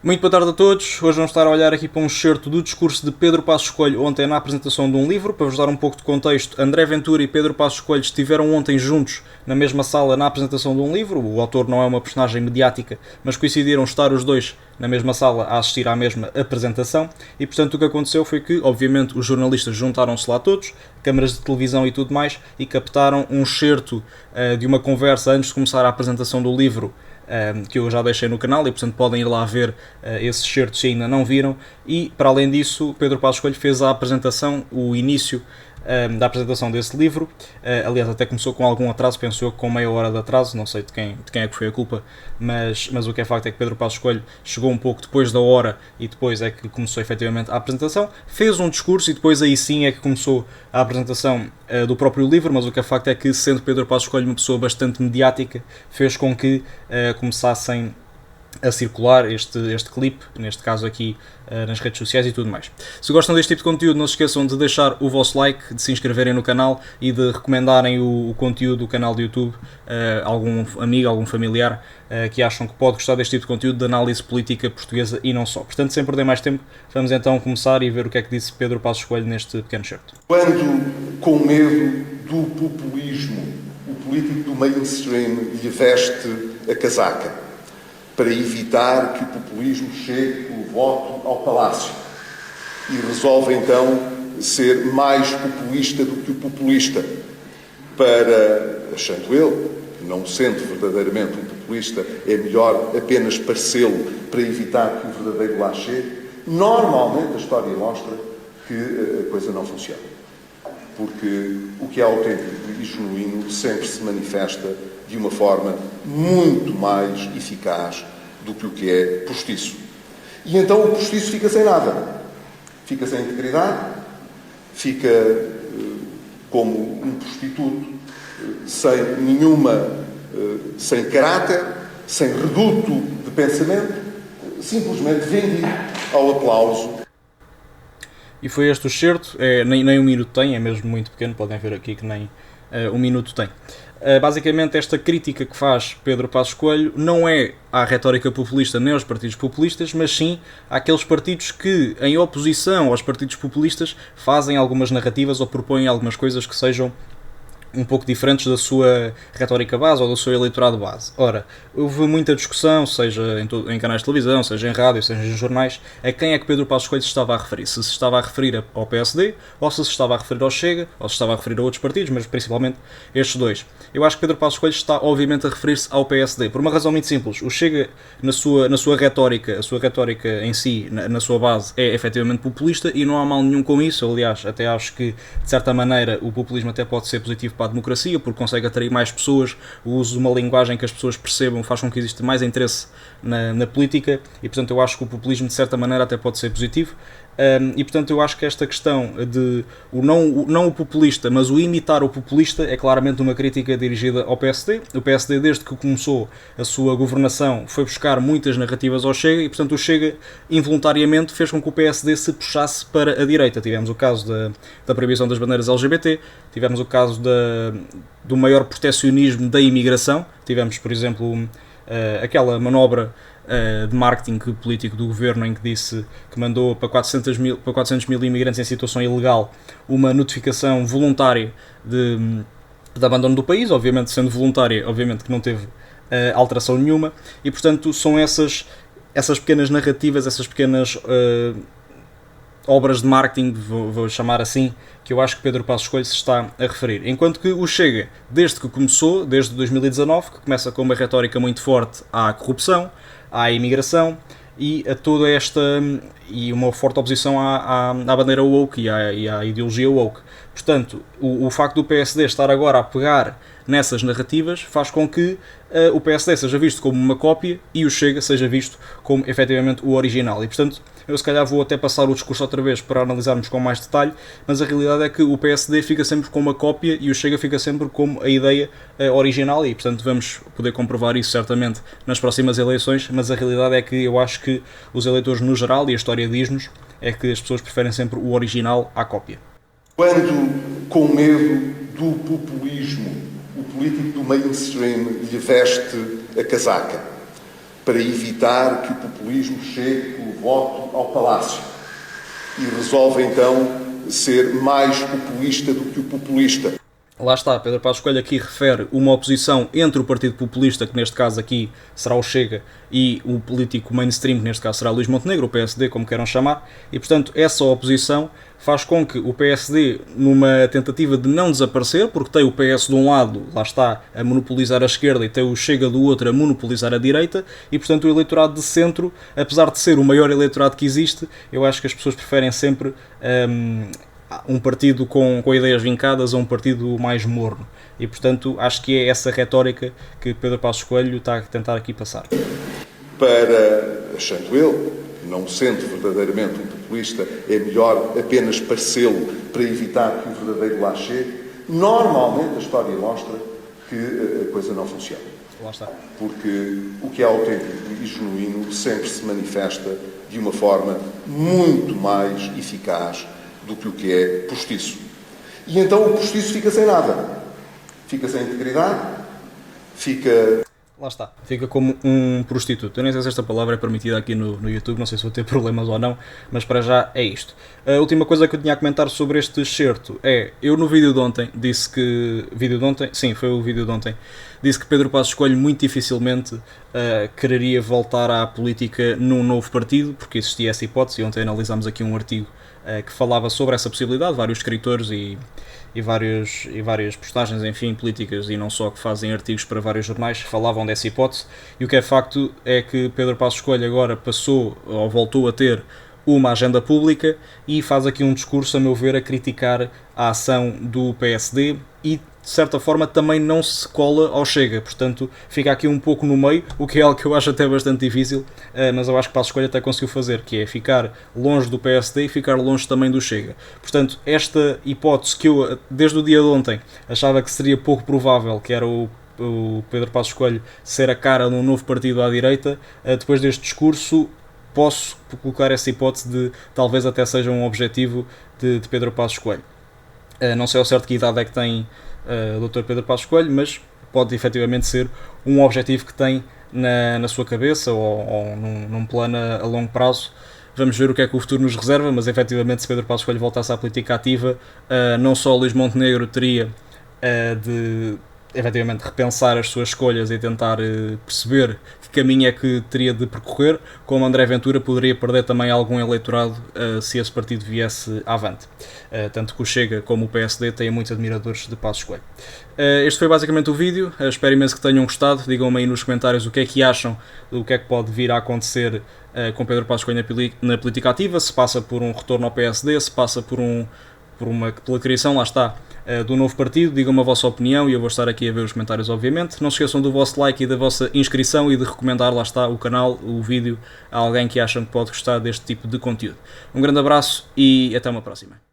Muito boa tarde a todos. Hoje vamos estar a olhar aqui para um excerto do discurso de Pedro Passos Coelho ontem na apresentação de um livro. Para vos dar um pouco de contexto, André Ventura e Pedro Passos Coelho estiveram ontem juntos na mesma sala na apresentação de um livro. O autor não é uma personagem mediática, mas coincidiram estar os dois na mesma sala a assistir à mesma apresentação. E portanto o que aconteceu foi que, obviamente, os jornalistas juntaram-se lá todos, câmaras de televisão e tudo mais, e captaram um excerto de uma conversa antes de começar a apresentação do livro, que eu já deixei no canal e portanto podem ir lá ver esse excerto se ainda não viram. E para além disso, Pedro Passos Coelho fez a apresentação, o início da apresentação desse livro. Aliás, até começou com algum atraso, penso eu, com meia hora de atraso, não sei de quem é que foi a culpa, mas o que é facto é que Pedro Passos Coelho chegou um pouco depois da hora e depois é que começou efetivamente a apresentação, fez um discurso e depois aí sim é que começou a apresentação do próprio livro. Mas o que é facto é que, sendo Pedro Passos Coelho uma pessoa bastante mediática, fez com que começassem a circular este clipe, neste caso aqui nas redes sociais e tudo mais. Se gostam deste tipo de conteúdo, não se esqueçam de deixar o vosso like, de se inscreverem no canal e de recomendarem o conteúdo do canal do YouTube a algum amigo, algum familiar que acham que pode gostar deste tipo de conteúdo de análise política portuguesa e não só. Portanto, sem perder mais tempo, vamos então começar e ver o que é que disse Pedro Passos Coelho neste pequeno certo. Quando, com medo do populismo, o político do mainstream lhe veste a casaca, para evitar que o populismo chegue o voto ao Palácio, e resolve então ser mais populista do que o populista, para, achando ele, não sendo verdadeiramente um populista, é melhor apenas parecê-lo para evitar que o verdadeiro lá chegue. Normalmente a história mostra que a coisa não funciona, porque o que é autêntico e genuíno sempre se manifesta de uma forma muito mais eficaz do que o que é postiço. E então o postiço fica sem nada. Fica sem integridade, fica como um prostituto, sem caráter, sem reduto de pensamento, simplesmente vendido ao aplauso. E foi este o excerto, nem um minuto tem, é mesmo muito pequeno, podem ver aqui que nem um minuto tem. Basicamente, esta crítica que faz Pedro Passos Coelho não é à retórica populista nem aos partidos populistas, mas sim àqueles partidos que, em oposição aos partidos populistas, fazem algumas narrativas ou propõem algumas coisas que sejam um pouco diferentes da sua retórica base ou do seu eleitorado base. Ora, houve muita discussão, seja em canais de televisão, seja em rádio, seja em jornais, a quem é que Pedro Passos Coelho se estava a referir. Se estava a referir ao PSD, ou se estava a referir ao Chega, ou se estava a referir a outros partidos, mas principalmente estes dois. Eu acho que Pedro Passos Coelho está, obviamente, a referir-se ao PSD, por uma razão muito simples. O Chega, na sua retórica, a sua retórica em si, na sua base, é efetivamente populista e não há mal nenhum com isso. Aliás, até acho que, de certa maneira, o populismo até pode ser positivo para a democracia, porque consegue atrair mais pessoas, o uso de uma linguagem que as pessoas percebam faz com que exista mais interesse na política e, portanto, eu acho que o populismo, de certa maneira, até pode ser positivo. E portanto eu acho que esta questão de não o populista, mas o imitar o populista é claramente uma crítica dirigida ao PSD. O PSD, desde que começou a sua governação, foi buscar muitas narrativas ao Chega e portanto o Chega involuntariamente fez com que o PSD se puxasse para a direita. Tivemos o caso da proibição das bandeiras LGBT, tivemos o caso do maior protecionismo da imigração, tivemos, por exemplo, aquela manobra de marketing político do governo em que disse que mandou para 400 mil imigrantes em situação ilegal uma notificação voluntária de abandono do país, obviamente sendo voluntária, obviamente que não teve alteração nenhuma, e portanto são essas pequenas narrativas, essas pequenas obras de marketing, vou chamar assim, que eu acho que Pedro Passos Coelho se está a referir. Enquanto que o Chega, desde que começou, desde 2019, que começa com uma retórica muito forte à corrupção, à imigração e a toda esta, e uma forte oposição à bandeira woke e à ideologia woke. Portanto, o facto do PSD estar agora a pegar nessas narrativas faz com que o PSD seja visto como uma cópia e o Chega seja visto como efetivamente o original. E portanto, eu se calhar vou até passar o discurso outra vez para analisarmos com mais detalhe, mas a realidade é que o PSD fica sempre com uma cópia e o Chega fica sempre como a ideia original e portanto vamos poder comprovar isso certamente nas próximas eleições, mas a realidade é que eu acho que os eleitores no geral, e a história diz-nos, é que as pessoas preferem sempre o original à cópia. Quando, com medo do populismo, o político do mainstream lhe veste a casaca, para evitar que o populismo chegue pelo voto ao Palácio e resolve então ser mais populista do que o populista. Lá está, Pedro Passos Coelho aqui refere uma oposição entre o Partido Populista, que neste caso aqui será o Chega, e o político mainstream, que neste caso será Luís Montenegro, o PSD, como queiram chamar, e portanto essa oposição faz com que o PSD, numa tentativa de não desaparecer, porque tem o PS de um lado, lá está, a monopolizar a esquerda, e tem o Chega do outro a monopolizar a direita, e portanto o eleitorado de centro, apesar de ser o maior eleitorado que existe, eu acho que as pessoas preferem sempre um partido com ideias vincadas a um partido mais morno. E, portanto, acho que é essa retórica que Pedro Passos Coelho está a tentar aqui passar. Para, achando ele, não sendo verdadeiramente um populista, é melhor apenas parecê-lo para evitar que o verdadeiro lá chegue, normalmente a história mostra que a coisa não funciona. Lá está. Porque o que é autêntico e genuíno sempre se manifesta de uma forma muito mais eficaz do que o que é postiço. E então o postiço fica sem nada. Fica sem integridade, fica... Lá está. Fica como um prostituto. Eu nem sei se esta palavra é permitida aqui no YouTube, não sei se vou ter problemas ou não, mas para já é isto. A última coisa que eu tinha a comentar sobre este excerto é, eu no vídeo de ontem disse que... Vídeo de ontem? Sim, foi o vídeo de ontem. Disse que Pedro Passos Coelho muito dificilmente quereria voltar à política num novo partido, porque existia essa hipótese, e ontem analisámos aqui um artigo que falava sobre essa possibilidade, vários escritores e várias postagens, enfim, políticas e não só, que fazem artigos para vários jornais, falavam dessa hipótese, e o que é facto é que Pedro Passos Coelho agora passou, ou voltou a ter, uma agenda pública e faz aqui um discurso, a meu ver, a criticar a ação do PSD e, de certa forma, também não se cola ao Chega. Portanto, fica aqui um pouco no meio, o que é algo que eu acho até bastante difícil, mas eu acho que Passos Coelho até conseguiu fazer, que é ficar longe do PSD e ficar longe também do Chega. Portanto, esta hipótese que eu, desde o dia de ontem, achava que seria pouco provável, que era o Pedro Passos Coelho ser a cara de um novo partido à direita, depois deste discurso, posso colocar essa hipótese de talvez até seja um objetivo de Pedro Passos Coelho. Não sei ao certo que idade é que tem o Dr. Pedro Passos Coelho, mas pode efetivamente ser um objetivo que tem na sua cabeça ou num plano a longo prazo. Vamos ver o que é que o futuro nos reserva, mas efetivamente se Pedro Passos Coelho voltasse à política ativa, não só Luís Montenegro teria de efetivamente repensar as suas escolhas e tentar perceber que caminho é que teria de percorrer, como André Ventura poderia perder também algum eleitorado se esse partido viesse avante. Tanto que o Chega como o PSD têm muitos admiradores de Passos Coelho. Este foi basicamente o vídeo, espero imenso que tenham gostado, digam-me aí nos comentários o que é que acham, do que é que pode vir a acontecer com Pedro Passos Coelho na política ativa, se passa por um retorno ao PSD, se passa pela criação, lá está, do novo partido. Digam-me a vossa opinião e eu vou estar aqui a ver os comentários, obviamente. Não se esqueçam do vosso like e da vossa inscrição e de recomendar, lá está, o canal, o vídeo, a alguém que acham que pode gostar deste tipo de conteúdo. Um grande abraço e até uma próxima.